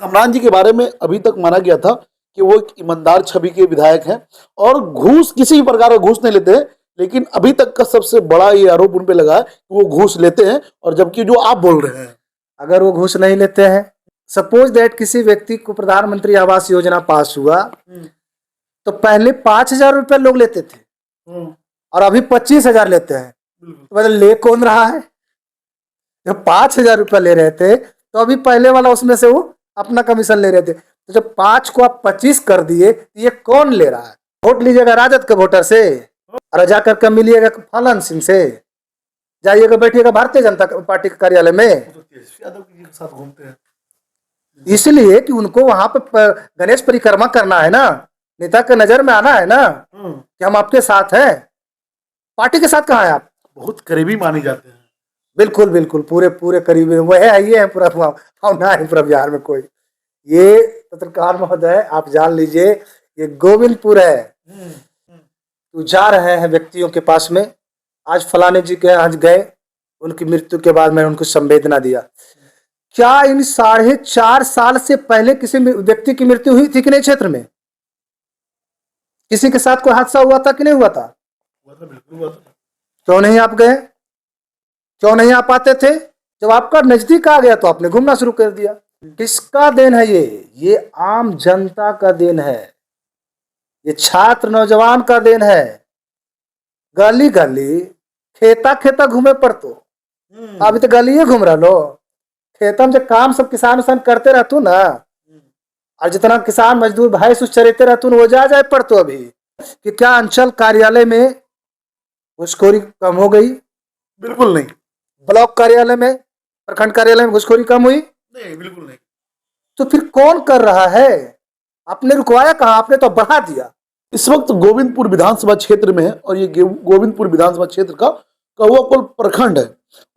कमरान जी के बारे में अभी तक माना गया था कि वो एक ईमानदार छवि के विधायक हैं और घूस किसी भी प्रकार का घूस नहीं लेते हैं। लेकिन अभी तक का सबसे बड़ा ये आरोप उन पे लगा है कि वो घूस लेते हैं, और जबकि जो आप बोल रहे हैं अगर वो घूस नहीं लेते हैं, सपोज दैट किसी व्यक्ति को प्रधानमंत्री आवास योजना पास हुआ तो पहले 5,000 रुपये लोग लेते थे और अभी 25,000 लेते हैं। तो मतलब ले कौन रहा है? जब 5,000 रुपये ले रहे थे तो अभी पहले वाला उसमें से वो अपना कमीशन ले रहे थे। तो जब 5 को आप 25 कर दिए तो ये कौन ले रहा है? वोट लीजिएगा राजद के वोटर से और जाकर के मिलिएगा फलन सिंह से, जाइएगा बैठिएगा भारतीय जनता पार्टी के कार्यालय में। यादव के साथ घूमते हैं इसलिए कि उनको वहां पे गणेश परिक्रमा करना है ना, नेता के नजर में आना है ना कि हम आपके साथ हैं। पार्टी के साथ कहाँ है आप? बहुत करीबी माने जाते हैं। बिल्कुल बिल्कुल, पूरे पूरे करीबी वो है, ये है पूरा ना है पूरा बिहार में कोई। ये पत्रकार महोदय आप जान लीजिए, ये गोविंदपुर है। तो जा रहे हैं व्यक्तियों के पास में, आज फलाने जी के आज गए, उनकी मृत्यु के बाद मैंने उनको संवेदना दिया। क्या इन 4.5 साल से पहले किसी व्यक्ति की मृत्यु हुई थी कि नहीं क्षेत्र में? किसी के साथ कोई हादसा हुआ था कि नहीं हुआ था? बिल्कुल हुआ था। क्यों नहीं आप गए? क्यों नहीं आ पाते थे? जब आपका नजदीक आ गया तो आपने घूमना शुरू कर दिया। किसका देन है ये आम जनता का देन है, ये छात्र नौजवान का देन है। गली गली खेता खेता घूमे पर तो अभी तो गली घूम रहा लो। खेतों में जो काम सब किसान उसान करते रहतू ना, और जितना किसान मजदूर भाई सुस चरेते रहतू वो जा जाए पर तो अभी कि क्या अंचल कार्यालय में घुसखोरी कम हो गई? बिल्कुल नहीं। ब्लॉक कार्यालय में, प्रखंड कार्यालय में घुसखोरी कम हुई? नहीं, बिल्कुल नहीं। तो फिर कौन कर रहा है? आपने रुकवाया कहाँ? आपने तो बढ़ा दिया। इस वक्त गोविंदपुर विधानसभा क्षेत्र में है और ये गोविंदपुर विधानसभा क्षेत्र का कौवाकुल प्रखंड है,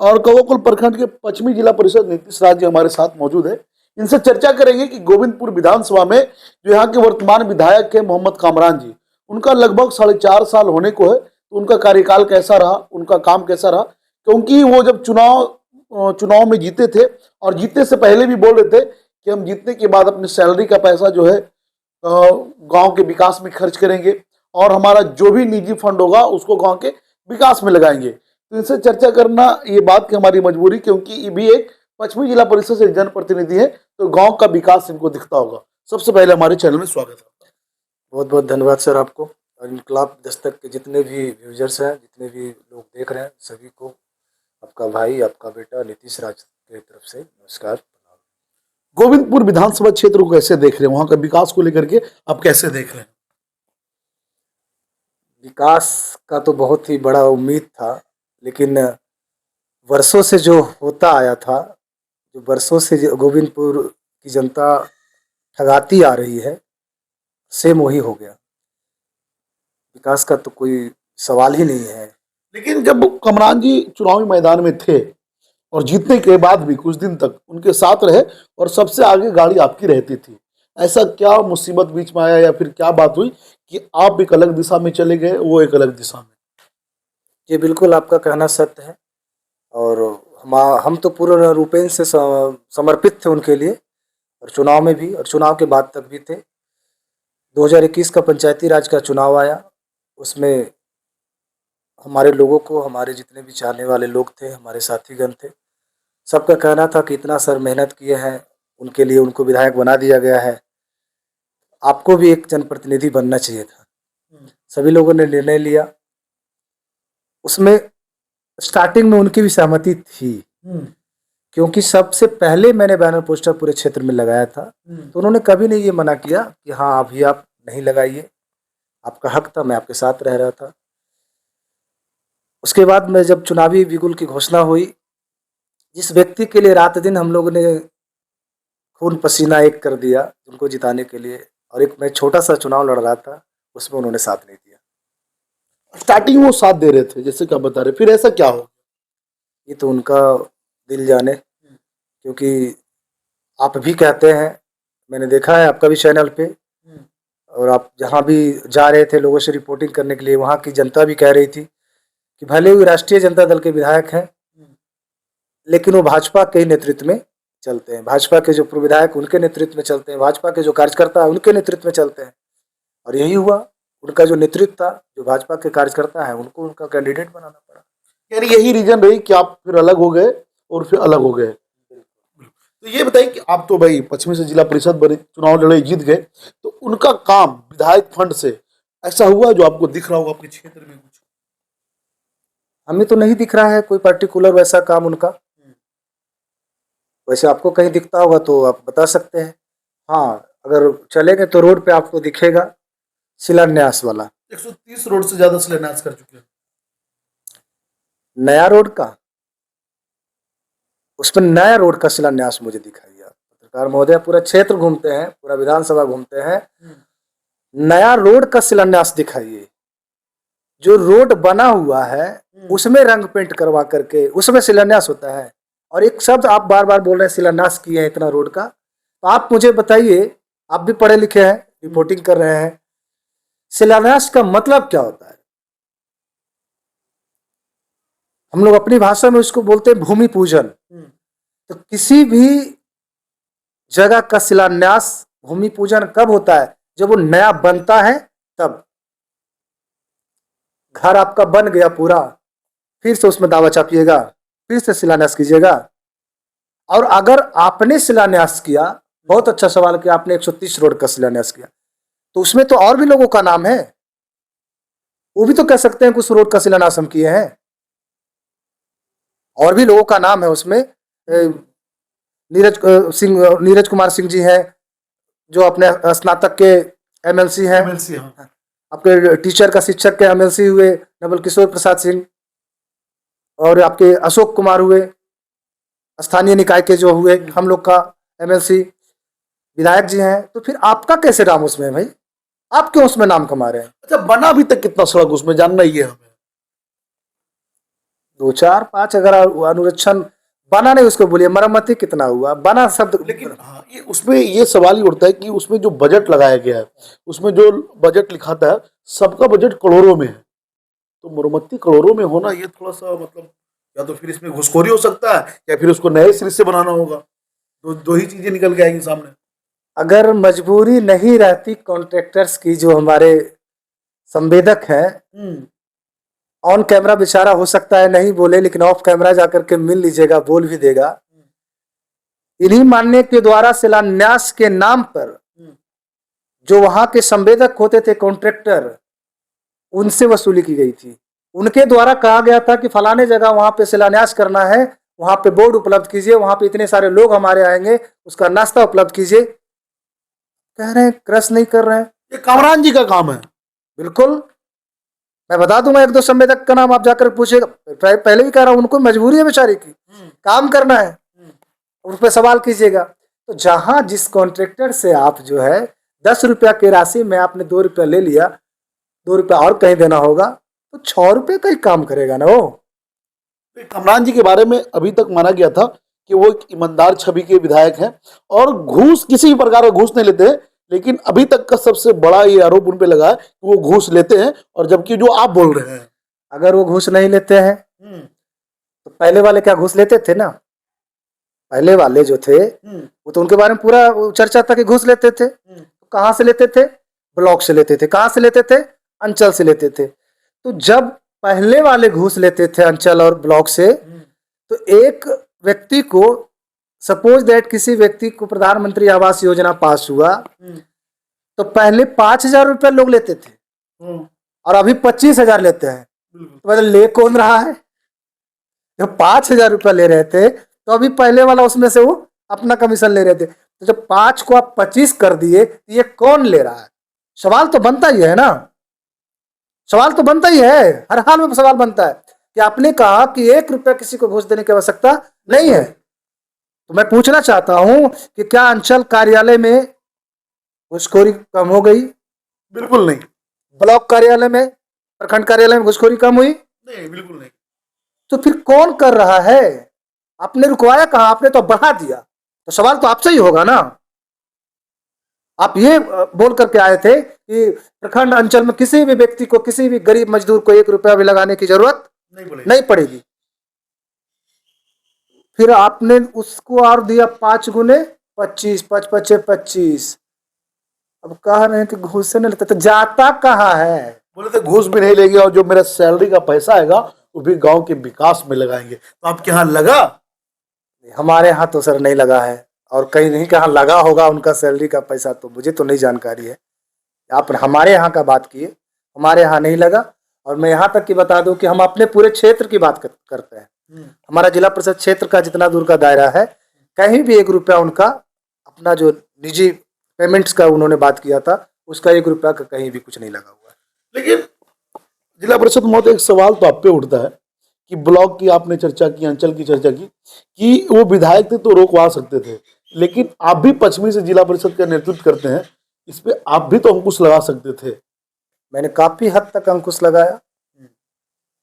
और कौवाकुल प्रखंड के पश्चिमी जिला परिषद नीतीश राज जी हमारे साथ मौजूद है। इनसे चर्चा करेंगे कि गोविंदपुर विधानसभा में जो यहाँ के वर्तमान विधायक है मोहम्मद कामरान जी, उनका लगभग 4.5 साल होने को है, तो उनका कार्यकाल कैसा रहा, उनका काम कैसा रहा। क्योंकि वो जब चुनाव में जीते थे और जीतने से पहले भी बोल रहे थे कि हम जीतने के बाद अपनी सैलरी का पैसा जो है गांव के विकास में खर्च करेंगे और हमारा जो भी निजी फंड होगा उसको गांव के विकास में लगाएंगे। तो इनसे चर्चा करना ये बात की हमारी मजबूरी, क्योंकि ये भी एक पश्चिमी जिला परिषद से जनप्रतिनिधि है, तो गांव का विकास इनको दिखता होगा। सबसे पहले हमारे चैनल में स्वागत है। बहुत बहुत धन्यवाद सर आपको, और इनकलाब दस्तक के जितने भी व्यूजर्स हैं, जितने भी लोग देख रहे हैं, सभी को आपका भाई, आपका बेटा नीतीश राज की तरफ से नमस्कार। गोविंदपुर विधानसभा क्षेत्र को कैसे देख रहे हैं? वहां का विकास को लेकर के आप कैसे देख रहे हैं? विकास का तो बहुत ही बड़ा उम्मीद था, लेकिन वर्षों से जो होता आया था, जो वर्षों से गोविंदपुर की जनता ठगाती आ रही है, सेम वही हो गया। विकास का तो कोई सवाल ही नहीं है। लेकिन जब कमरान जी चुनावी मैदान में थे और जीतने के बाद भी कुछ दिन तक उनके साथ रहे और सबसे आगे गाड़ी आपकी रहती थी, ऐसा क्या मुसीबत बीच में आया या फिर क्या बात हुई कि आप एक अलग दिशा में चले गए, वो एक अलग दिशा में? ये बिल्कुल आपका कहना सत्य है, और हम तो पूर्ण रूपेण से समर्पित थे उनके लिए, और चुनाव में भी और चुनाव के बाद तक भी थे। 2021 का पंचायती राज का चुनाव आया, उसमें हमारे लोगों को, हमारे जितने भी चाहने वाले लोग थे, हमारे साथीगण थे, सबका कहना था कि इतना सर मेहनत किए हैं उनके लिए, उनको विधायक बना दिया गया है, आपको भी एक जनप्रतिनिधि बनना चाहिए था। सभी लोगों ने निर्णय लिया। उसमें स्टार्टिंग में उनकी भी सहमति थी, क्योंकि सबसे पहले मैंने बैनर पोस्टर पूरे क्षेत्र में लगाया था, तो उन्होंने कभी नहीं ये मना किया कि हाँ अभी आप नहीं लगाइए, आपका हक था, मैं आपके साथ रह रहा था। उसके बाद में जब चुनावी बिगुल की घोषणा हुई, जिस व्यक्ति के लिए रात दिन हम लोगों ने खून पसीना एक कर दिया उनको जिताने के लिए, और एक मैं छोटा सा चुनाव लड़ रहा था, उसमें उन्होंने साथ नहीं दिया। स्टार्टिंग वो साथ दे रहे थे जैसे क्या बता रहे, फिर ऐसा क्या हो? ये तो उनका दिल जाने, क्योंकि आप भी कहते हैं, मैंने देखा है आपका भी चैनल पे, और आप जहाँ भी जा रहे थे लोगों से रिपोर्टिंग करने के लिए, वहाँ की जनता भी कह रही थी कि भले ही राष्ट्रीय जनता दल के विधायक हैं, लेकिन वो भाजपा के नेतृत्व में चलते हैं, भाजपा के जो पूर्व विधायक उनके नेतृत्व में चलते हैं, भाजपा के जो कार्यकर्ता उनके नेतृत्व में चलते हैं। और यही हुआ, उनका जो नेतृत्व था, जो भाजपा के कार्यकर्ता है, उनको उनका कैंडिडेट बनाना पड़ा। यानी यही रीजन रही कि आप फिर अलग हो गए और फिर अलग हो गए। तो ये बताइए कि आप तो भाई पश्चिमी से जिला परिषद बने, चुनाव लड़े, जीत गए, तो उनका काम विधायक फंड से ऐसा हुआ जो आपको दिख रहा होगा आपके क्षेत्र में कुछ? हमें तो नहीं दिख रहा है कोई पर्टिकुलर वैसा काम उनका। वैसे आपको कहीं दिखता होगा तो आप बता सकते हैं। हाँ, अगर चलेंगे तो रोड पे आपको दिखेगा शिलान्यास वाला। 130 रोड से ज्यादा शिलान्यास कर चुके हैं। नया रोड का, उस पर नया रोड का शिलान्यास मुझे दिखाइए। आप पत्रकार महोदय पूरा क्षेत्र घूमते हैं, पूरा विधानसभा घूमते हैं, नया रोड का शिलान्यास दिखाइए। जो रोड बना हुआ है उसमें रंग पेंट करवा करके उसमें शिलान्यास होता है। और एक शब्द आप बार बार बोल रहे हैं शिलान्यास किए हैं इतना रोड का, तो आप मुझे बताइए, आप भी पढ़े लिखे हैं, रिपोर्टिंग कर रहे हैं, शिलान्यास का मतलब क्या होता है? हम लोग अपनी भाषा में उसको बोलते हैं भूमि पूजन। तो किसी भी जगह का शिलान्यास, भूमि पूजन कब होता है? जब वो नया बनता है तब। घर आपका बन गया पूरा, फिर से उसमें दावा चापिएगा, फिर से शिलान्यास कीजिएगा। और अगर आपने शिलान्यास किया, बहुत अच्छा सवाल किया आपने, 130 रोड का शिलान्यास किया, तो उसमें तो और भी लोगों का नाम है, वो भी तो कह सकते हैं कि उस रोड का शिलान्यास हम किए हैं। और भी लोगों का नाम है उसमें। नीरज कुमार सिंह जी हैं, जो अपने स्नातक के एमएलसी हैं। हाँ। आपके टीचर का शिक्षक के एमएलसी हुए नवल किशोर प्रसाद सिंह, और आपके अशोक कुमार हुए स्थानीय निकाय के जो हुए, हम लोग का एमएलसी विधायक जी हैं। तो फिर आपका कैसे नाम उसमें है भाई? आप क्यों उसमें नाम कमा रहे हैं? अच्छा, बना अभी तक कितना सड़क उसमें जानना ही है हमें। 2 4 5 अगर अनुरक्षण बना नहीं, उसको बोलिए मरम्मती कितना हुआ, बना शब्द। लेकिन हाँ, ये उसमें ये सवाल ही उठता है कि उसमें जो बजट लगाया गया है, उसमें जो बजट लिखाता है, सबका बजट करोड़ों में है। तो मरम्मती करोड़ों में होना, ये थोड़ा सा मतलब, या तो फिर इसमें घुसखोरी हो सकता है या फिर उसको नए सिरे से बनाना होगा। दो ही चीजें निकल के आएंगी सामने। अगर मजबूरी नहीं रहती कॉन्ट्रैक्टर्स की, जो हमारे संवेदक हैं, ऑन कैमरा बेचारा हो सकता है नहीं बोले, लेकिन ऑफ कैमरा जाकर के मिल लीजिएगा, बोल भी देगा। इन्हीं मानने के द्वारा शिलान्यास के नाम पर जो वहां के संवेदक होते थे, कॉन्ट्रैक्टर, उनसे वसूली की गई थी। उनके द्वारा कहा गया था कि फलाने जगह वहां पे शिलान्यास करना है, वहां पे बोर्ड उपलब्ध कीजिए, वहां पे इतने सारे लोग हमारे आएंगे, उसका नाश्ता उपलब्ध कीजिए। कह रहे हैं क्रश नहीं कर रहे हैं। ये कामरान जी का काम है। बिल्कुल, मैं बता दूंगा 1 2 संवेदक का नाम, आप जाकर पूछेगा। पहले भी कह रहा हूं, उनको मजबूरी है बेचारे की, काम करना है, उस पर सवाल कीजिएगा। तो जहां जिस कॉन्ट्रैक्टर से आप जो है 10 रुपया की राशि में आपने 2 रुपया ले लिया, 2 रुपया और कहीं देना होगा, तो 6 रुपये का ही काम करेगा ना वो। कामरान जी के बारे में अभी तक माना गया था कि वो एक ईमानदार छवि के विधायक हैं और घूस, किसी भी प्रकार का घूस नहीं लेते हैं। लेकिन अभी तक का सबसे बड़ा ये आरोप उन पे लगा है कि वो घूस लेते हैं, और जबकि जो आप बोल रहे हैं, अगर वो घूस नहीं लेते हैं तो पहले वाले क्या घूस लेते थे ना? पहले वाले जो थे वो तो उनके बारे में पूरा चर्चा था कि घूस लेते थे। तो कहाँ से लेते थे? ब्लॉक से लेते थे। कहाँ से लेते थे? अंचल से लेते थे। तो जब पहले वाले घूस लेते थे अंचल और ब्लॉक से, तो एक व्यक्ति को, सपोज दैट किसी व्यक्ति को प्रधानमंत्री आवास योजना पास हुआ, तो पहले 5,000 रुपया लोग लेते थे और अभी 25,000 लेते हैं। तो मतलब ले कौन रहा है? जब 5,000 रुपया ले रहे थे तो अभी पहले वाला उसमें से वो अपना कमीशन ले रहे थे। तो जब 5 को आप 25 कर दिए, तो ये कौन ले रहा है? सवाल तो बनता ही है ना, सवाल तो बनता ही है, हर हाल में सवाल बनता है कि आपने कहा कि 1 रुपया किसी को घूस देने की आवश्यकता नहीं है। तो मैं पूछना चाहता हूं कि क्या अंचल कार्यालय में घूसखोरी कम हो गई? बिल्कुल नहीं। ब्लॉक कार्यालय में, प्रखंड कार्यालय में घूसखोरी कम हुई? नहीं, बिल्कुल नहीं। तो फिर कौन कर रहा है? आपने रुकवाया कहा? आपने तो बढ़ा दिया। तो सवाल तो आपसे ही होगा ना। आप ये बोल करके आए थे कि प्रखंड अंचल में किसी भी व्यक्ति को, किसी भी गरीब मजदूर को 1 रुपया भी लगाने की जरूरत नहीं पड़ेगी। फिर आपने उसको और दिया 5 गुने 25, 5 पचे 25। अब कह रहे हैं कि घूस नहीं लेते, तो जाता कहाँ है? बोले थे घूस भी नहीं लेंगे और जो मेरा सैलरी का पैसा आएगा वो भी गांव के विकास में लगाएंगे। तो आपके यहाँ लगा? हमारे यहाँ तो सर नहीं लगा है, और कहीं नहीं कहाँ लगा होगा उनका सैलरी का पैसा, तो मुझे तो नहीं जानकारी है। आप हमारे यहाँ का बात किए, हमारे यहाँ नहीं लगा। और मैं यहाँ तक कि बता दूं कि हम अपने पूरे क्षेत्र की बात करते हैं। हमारा जिला परिषद क्षेत्र का जितना दूर का दायरा है, कहीं भी 1 रुपया उनका अपना जो निजी पेमेंट्स का उन्होंने बात किया था, उसका 1 रुपया का कहीं भी कुछ नहीं लगा हुआ है। लेकिन जिला परिषद महोदय, एक सवाल तो आप पे उठता है कि ब्लॉक की आपने चर्चा की, अंचल की चर्चा की कि वो विधायक थे तो रोकवा सकते थे, लेकिन आप भी पश्चिमी से जिला परिषद का नेतृत्व करते हैं, इस पे आप भी तो अंकुश लगा सकते थे। मैंने काफी हद तक अंकुश लगाया,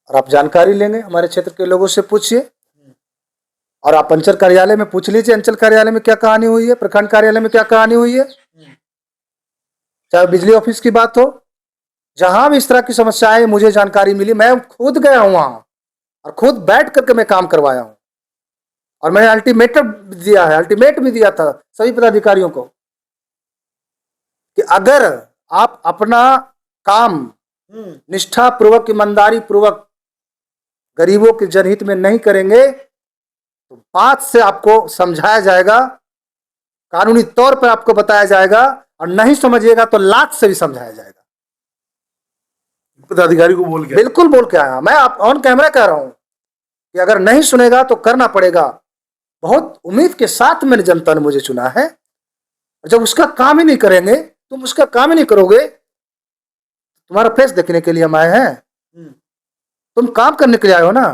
और आप जानकारी लेंगे हमारे क्षेत्र के लोगों से पूछिए, और आप अंचल कार्यालय में पूछ लीजिए अंचल कार्यालय में क्या कहानी हुई है, प्रखंड कार्यालय में क्या कहानी हुई है, चाहे बिजली ऑफिस की बात हो, जहां भी इस तरह की समस्याएं मुझे जानकारी मिली, मैं खुद गया हूं वहां और खुद बैठ करके मैं काम करवाया हूं। और मैंने अल्टीमेटम दिया है, अल्टीमेट भी दिया था सभी पदाधिकारियों को कि अगर आप अपना काम निष्ठा पूर्वक, ईमानदारी पूर्वक गरीबों के जनहित में नहीं करेंगे तो बात से आपको समझाया जाएगा, कानूनी तौर पर आपको बताया जाएगा, और नहीं समझिएगा तो लात से भी समझाया जाएगा। पदाधिकारी को बोल के? बिल्कुल बोल के आया, मैं आप ऑन कैमरा कह रहा हूं कि अगर नहीं सुनेगा तो करना पड़ेगा। बहुत उम्मीद के साथ मैंने जनता ने मुझे चुना है, जब उसका काम ही नहीं करेंगे, तुम उसका काम ही नहीं करोगे, तुम्हारा फेस देखने के लिए हम आए हैं? तुम काम करने के लिए आए हो ना?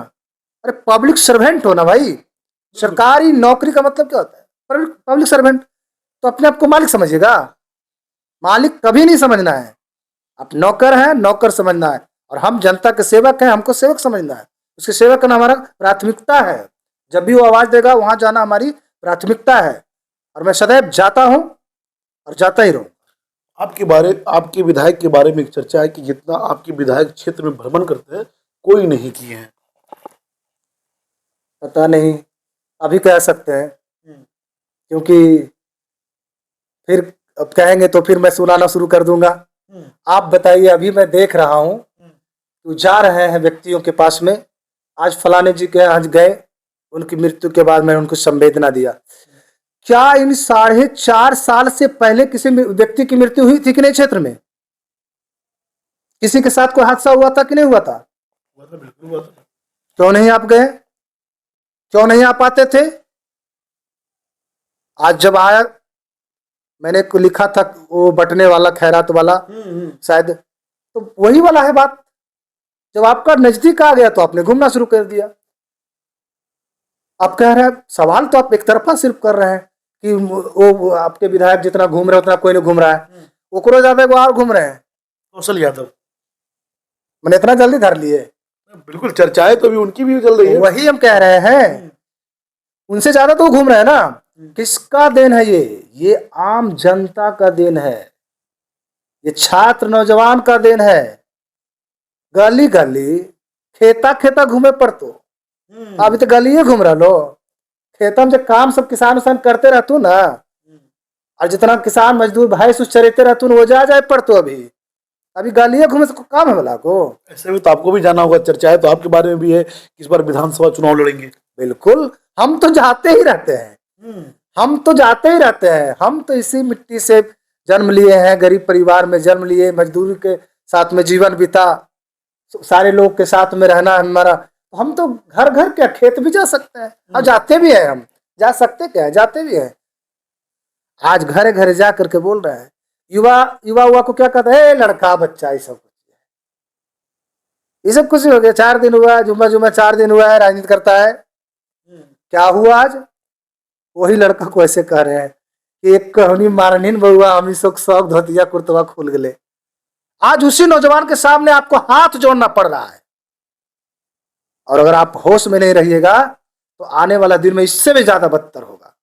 अरे पब्लिक सर्वेंट हो ना भाई। सरकारी नौकरी का मतलब क्या होता है? Public servant. तो अपने आप को मालिक समझिएगा, मालिक कभी नहीं समझना है। आप नौकर हैं, नौकर समझना है, और हम जनता के सेवक हैं, हमको सेवक समझना है। उसकी सेवा करना हमारा प्राथमिकता है। जब भी वो आवाज देगा वहां जाना हमारी प्राथमिकता है, और मैं सदैव जाता हूं और जाता ही रहूं। आपके विधायक के बारे में एक चर्चा है कि जितना आपके विधायक क्षेत्र में भ्रमण करते हैं कोई नहीं किए हैं। पता नहीं, अभी कह सकते हैं, क्योंकि फिर अब कहेंगे तो फिर मैं सुनाना शुरू कर दूंगा। आप बताइए, अभी मैं देख रहा हूं तो जा रहे हैं व्यक्तियों के पास में, आज फलाने जी के आज गए, उनकी मृत्यु के बाद मैंने उनको संवेदना दिया। क्या इन 4.5 साल से पहले किसी व्यक्ति की मृत्यु हुई थी कि नहीं क्षेत्र में? किसी के साथ कोई हादसा हुआ था कि नहीं हुआ था? बिल्कुल हुआ था। क्यों नहीं आप गए? क्यों नहीं आप आते थे? आज जब आया, मैंने लिखा था वो बटने वाला, खैरात वाला शायद, तो वही वाला है बात। जब आपका नजदीक आ गया तो आपने घूमना शुरू कर दिया। आप कह रहे हैं, सवाल तो आप एक तरफा सिर्फ कर रहे हैं कि वो आपके विधायक जितना घूम रहे उतना कोई नहीं घूम रहा है। वो करो ज्यादा वो और घूम रहे हैं। कौशल यादव मैंने इतना जल्दी धर लिए? बिल्कुल, चर्चाएं तो भी उनकी भी चल रही है। वही हम कह रहे हैं, उनसे ज्यादा तो घूम रहे हैं ना। किसका देन है ये आम जनता का देन है, ये छात्र नौजवान का देन है। गली गली खेता खेता घूमे पर तो अभी तो गली घूम रहा लो। खेता में जब काम सब किसान उसान करते रहतू ना, और जितना किसान मजदूर भाई सुस चरेते रहतू वो जाए पर तो अभी गालियां घूमे से काम है वाला को। ऐसे में तो आपको भी जाना होगा, चर्चाएं तो आपके बारे में भी है कि इस बार विधानसभा चुनाव लड़ेंगे। बिल्कुल, हम तो जाते ही रहते हैं, हम तो जाते ही रहते हैं। हम तो इसी मिट्टी से जन्म लिए हैं, गरीब परिवार में जन्म लिए, मजदूरी के साथ में जीवन बिता, सारे लोग के साथ में रहना हमारा। हम तो घर घर क्या खेत भी जा सकते हैं, और जाते भी हैं। हम जा सकते क्या है, जाते भी हैं। आज घरे घरे जा करके बोल रहे हैं, युवा को क्या कहता है, लड़का बच्चा, ये सब कुछ हो गया। 4 दिन हुआ, जुम्मा 4 दिन हुआ है, राजनीति करता है। क्या हुआ आज? वही लड़का को ऐसे कह रहे हैं कि एक कहनी मारनीन बउआ हम शौक धोतिया कुर्तवा खुल गए। आज उसी नौजवान के सामने आपको हाथ जोड़ना पड़ रहा है, और अगर आप होश में नहीं रहिएगा तो आने वाला दिन में इससे भी ज्यादा बदतर होगा,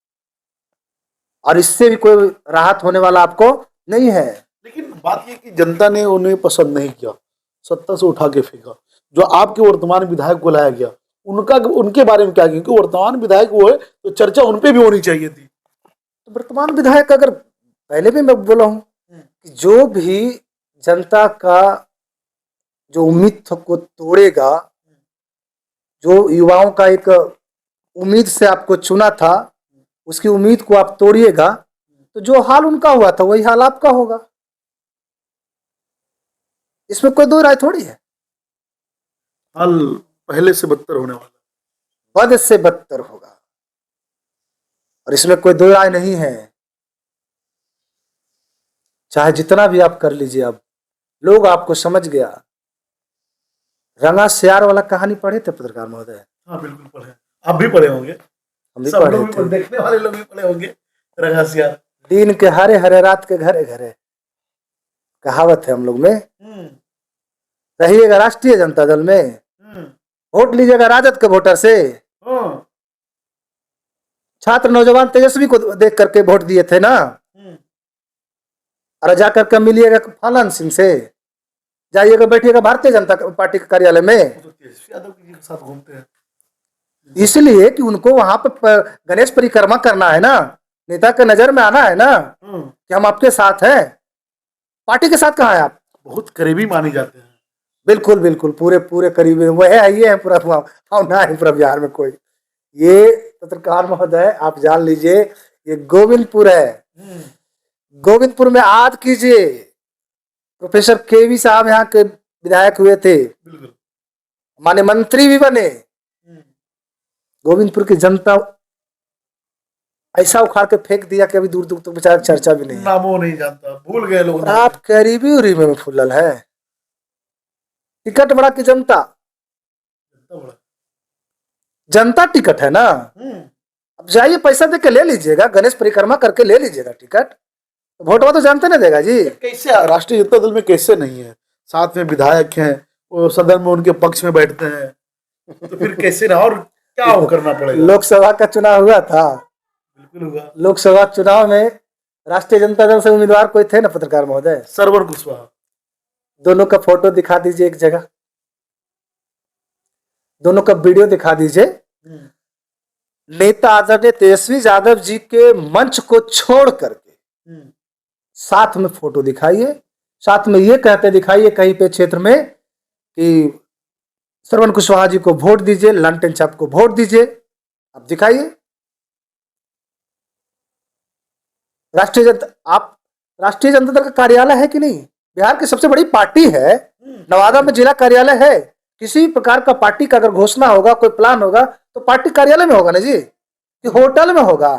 और इससे भी कोई राहत होने वाला आपको नहीं है। लेकिन बात यह कि जनता ने उन्हें पसंद नहीं किया, सत्ता से उठा के फेंका। जो आपके वर्तमान विधायक को लाया गया उनका उनके बारे में क्या, क्योंकि वर्तमान विधायक वो है तो चर्चा उन पे भी होनी चाहिए थी। तो वर्तमान विधायक, अगर पहले भी मैं बोला हूँ कि जो भी जनता का जो उम्मीद को तोड़ेगा, जो युवाओं का एक उम्मीद से आपको चुना था, उसकी उम्मीद को आप तोड़िएगा, तो जो हाल उनका हुआ था वही हाल आपका होगा। इसमें कोई दो राय थोड़ी है। हाल पहले से बदतर होने वाला। बद से बदतर होगा, और इसमें कोई दो राय नहीं है। चाहे जितना भी आप कर लीजिए, अब लोग आपको समझ गया। रंगा सियार वाला कहानी पढ़े थे पत्रकार महोदय? हाँ बिल्कुल पढ़े, आप भी पढ़े होंगे, हम भी सब पढ़े लोग भी थे। देखने वाले लोग भी पढ़े होंगे रंगा सियार। दिन के हरे हरे रात के घरे घरे, कहावत है हम लोग में। रहिएगा राष्ट्रीय जनता दल में, वोट लीजिएगा राजद के वोटर से। छात्र नौजवान तेजस्वी को देख करके वोट दिए थे ना, और जाकर के मिलिएगा फलान सिंह से, जाइएगा बैठिएगा भारतीय जनता पार्टी के कार्यालय में। तेजस्वी यादव जी के साथ घूमते हैं इसलिए कि उनको वहां पर गणेश परिक्रमा करना है ना, नेता के नजर में आना है ना कि हम आपके साथ हैं। पार्टी के साथ कहाँ है आप? बहुत करीबी माने जाते हैं। बिल्कुल बिल्कुल, पूरे पूरे करीबी वह है, ये है पूरा भावना है पूरा बिहार में। कोई ये पत्रकार महोदय आप जान लीजिए, ये गोविंदपुर है। गोविंदपुर में आज कीजिए, प्रोफेसर केवी साहब यहाँ के विधायक हुए थे, माने मंत्री भी बने। गोविंदपुर की जनता ऐसा उखाड़ के फेंक दिया कि अभी दूर दूर तक बेचारा चर्चा भी नहीं है। नामों नहीं जानता, भूल गए लोग। आप करीबी उरी में फुलल है। टिकट बड़ा की जनता, जनता टिकट है ना। अब जाइए पैसा दे के ले लीजिएगा, गणेश परिक्रमा करके ले लीजिएगा टिकट। वोटवा तो जानते ना देगा जी। कैसे राष्ट्रीय जनता दल में कैसे नहीं है, साथ में विधायक हैं, वो सदन में उनके पक्ष में बैठते हैं, तो फिर कैसे ना, और क्या करना पड़ेगा। लोकसभा का चुनाव हुआ था, बिल्कुल हुआ। लोकसभा चुनाव में राष्ट्रीय जनता दल से उम्मीदवार कोई थे ना पत्रकार महोदय? सरवर कुशवाहा। दोनों का फोटो दिखा दीजिए एक जगह, दोनों का वीडियो दिखा दीजिए। नेता आदरणीय तेजस्वी यादव जी के मंच को छोड़ करके साथ में फोटो दिखाइए, साथ में ये कहते दिखाइए कहीं पे क्षेत्र में कि श्रवण कुशवाहा जी को वोट दीजिए, लालटेन छाप को वोट दीजिए। आप दिखाइए। राष्ट्रीय जनता दल का कार्यालय है कि नहीं? बिहार की सबसे बड़ी पार्टी है, नवादा में जिला कार्यालय है। किसी प्रकार का पार्टी का अगर घोषणा होगा, कोई प्लान होगा, तो पार्टी कार्यालय में होगा ना जी, कि होटल में होगा?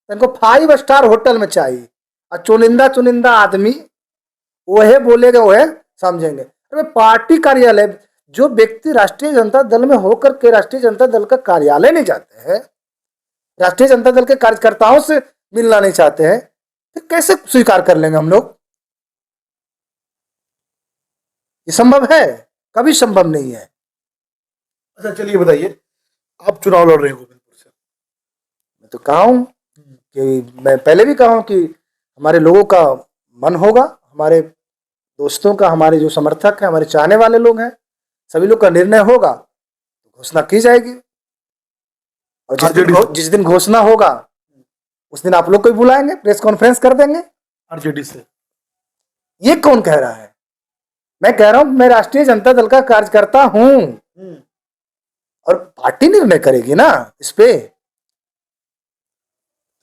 इनको 5 स्टार होटल में चाहिए, और चुनिंदा आदमी वह बोलेगा, वह समझेंगे। अरे पार्टी कार्यालय, जो व्यक्ति राष्ट्रीय जनता दल में होकर के राष्ट्रीय जनता दल का कार्यालय नहीं जाते हैं, राष्ट्रीय जनता दल के कार्यकर्ताओं से मिलना नहीं चाहते हैं, तो कैसे स्वीकार कर लेंगे हम लोग? ये संभव है? कभी संभव नहीं है। अच्छा चलिए बताइए, आप चुनाव लड़ रहे हैं गोविंदपुर से। मैं तो कहा हूं कि मैं पहले भी कहा हूं कि हमारे लोगों का मन होगा, हमारे दोस्तों का, हमारे जो समर्थक हैं, हमारे चाहने वाले लोग हैं, सभी लोग का निर्णय होगा तो घोषणा की जाएगी। और जिस दिन घोषणा होगा उस दिन आप लोग को भी बुलाएंगे, प्रेस कॉन्फ्रेंस कर देंगे। आरजेडी से ये कौन कह रहा है? मैं कह रहा हूं मैं राष्ट्रीय जनता दल का कार्यकर्ता हूं, और पार्टी निर्णय करेगी ना इस पे।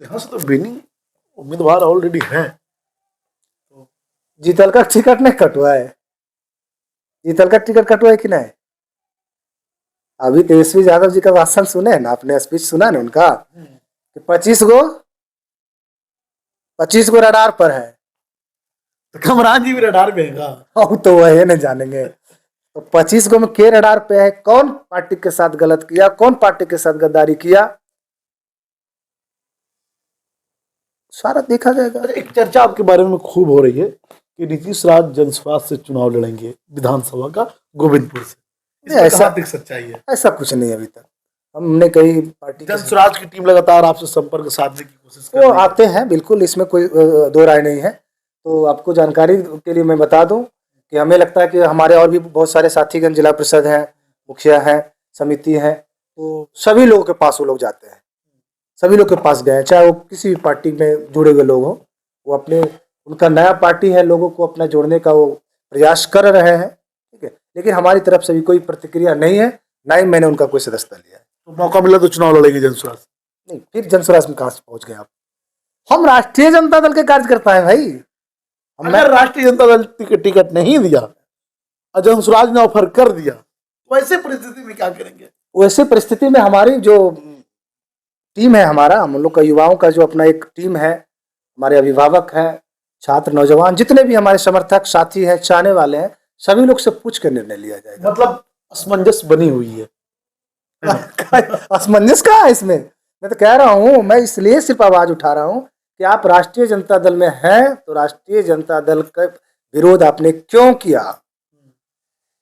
यहाँ से तो विनिंग उम्मीदवार ऑलरेडी है। जीतल का टिकट नहीं कटवा है, जीतल का टिकट कटवा है कि नहीं? अभी तेजस्वी यादव जी का भाषण सुने ना, आपने स्पीच सुना ना उनका, कि 25 गो रडार पर है। तो कमरान जी भी रडार में है। हम तो वह नहीं जानेंगे। तो 25 गो में के रडार पे है? कौन पार्टी के साथ गलत किया, कौन पार्टी के साथ गद्दारी किया, सारा देखा जाएगा। एक चर्चा आपके बारे में खूब हो रही है कि नीतीश राज जनस्वास्थ्य से चुनाव लड़ेंगे विधानसभा का गोविंदपुर से। ऐसा दिख सच्चाई है? ऐसा कुछ नहीं, अभी तक हमने कई पार्टी जनस्वराज की टीम लगातार आपसे संपर्क साधने की कोशिश कर रही है। वो आते हैं, बिल्कुल, इसमें कोई दो राय नहीं है। तो आपको जानकारी के लिए मैं बता दूं कि हमें लगता है कि हमारे और भी बहुत सारे साथीगण, जिला परिषद हैं, मुखिया हैं, समिति हैं, तो सभी लोगों के पास वो लोग जाते हैं, सभी लोग के पास गए, चाहे वो किसी भी पार्टी में जुड़े हुए लोग हों, वो अपने, उनका नया पार्टी है, लोगों को अपना जोड़ने का वो प्रयास कर रहे हैं, ठीक है। लेकिन हमारी तरफ से भी कोई प्रतिक्रिया नहीं है, ना ही मैंने उनका कोई सदस्यता लिया है। तो मौका मिला तो चुनाव लड़ेगी जनसुराज? नहीं, फिर जनसुराज में कहाँ से पहुंच गए आप? हम राष्ट्रीय जनता दल के कार्यकर्ता हैं भाई। अगर राष्ट्रीय जनता दल टिकट नहीं दिया और जनसुराज ने ऑफर कर दिया, वैसे परिस्थिति में क्या करेंगे? वैसे परिस्थिति में हमारी जो टीम है, हमारा, हम लोग का युवाओं का जो अपना एक टीम है, हमारे अभिभावक हैं, छात्र, नौजवान, जितने भी हमारे समर्थक साथी हैं, चाहने वाले हैं, सभी लोग से पूछ कर निर्णय लिया जाएगा। मतलब असमंजस बनी हुई है। असमंजस कहाँ है इसमें? मैं तो कह रहा हूँ, मैं इसलिए सिर्फ आवाज उठा रहा हूँ कि आप राष्ट्रीय जनता दल में हैं, तो राष्ट्रीय जनता दल का विरोध आपने क्यों किया?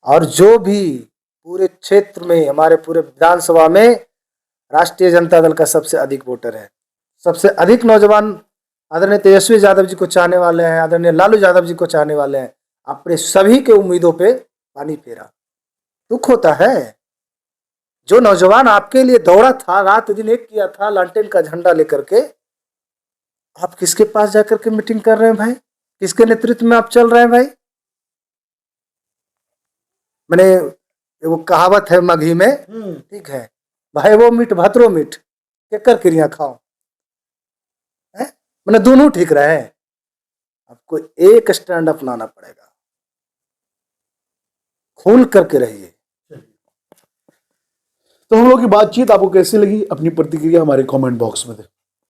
और जो भी पूरे क्षेत्र में, हमारे पूरे विधानसभा में राष्ट्रीय जनता दल का सबसे अधिक वोटर है, सबसे अधिक नौजवान आदरणीय तेजस्वी यादव जी को चाहने वाले हैं, आदरणीय लालू यादव जी को चाहने वाले हैं, आपने सभी के उम्मीदों पे पानी फेरा। दुख होता है, जो नौजवान आपके लिए दौड़ा था, रात दिन एक किया था, लालटेन का झंडा लेकर के, आप किसके पास जाकर के मीटिंग कर रहे हैं भाई? किसके नेतृत्व में आप चल रहे हैं भाई? मैंने, वो कहावत है मगही में, ठीक है भाई, वो मीठ भतरो मीठ केकर क्रिया खाओ, मैंने दोनों ठीक रहे। आपको एक स्टैंड अपनाना पड़ेगा, खुल करके रहिए। तो हम लोग की बातचीत आपको कैसी लगी? अपनी प्रतिक्रिया हमारे कमेंट बॉक्स में दें।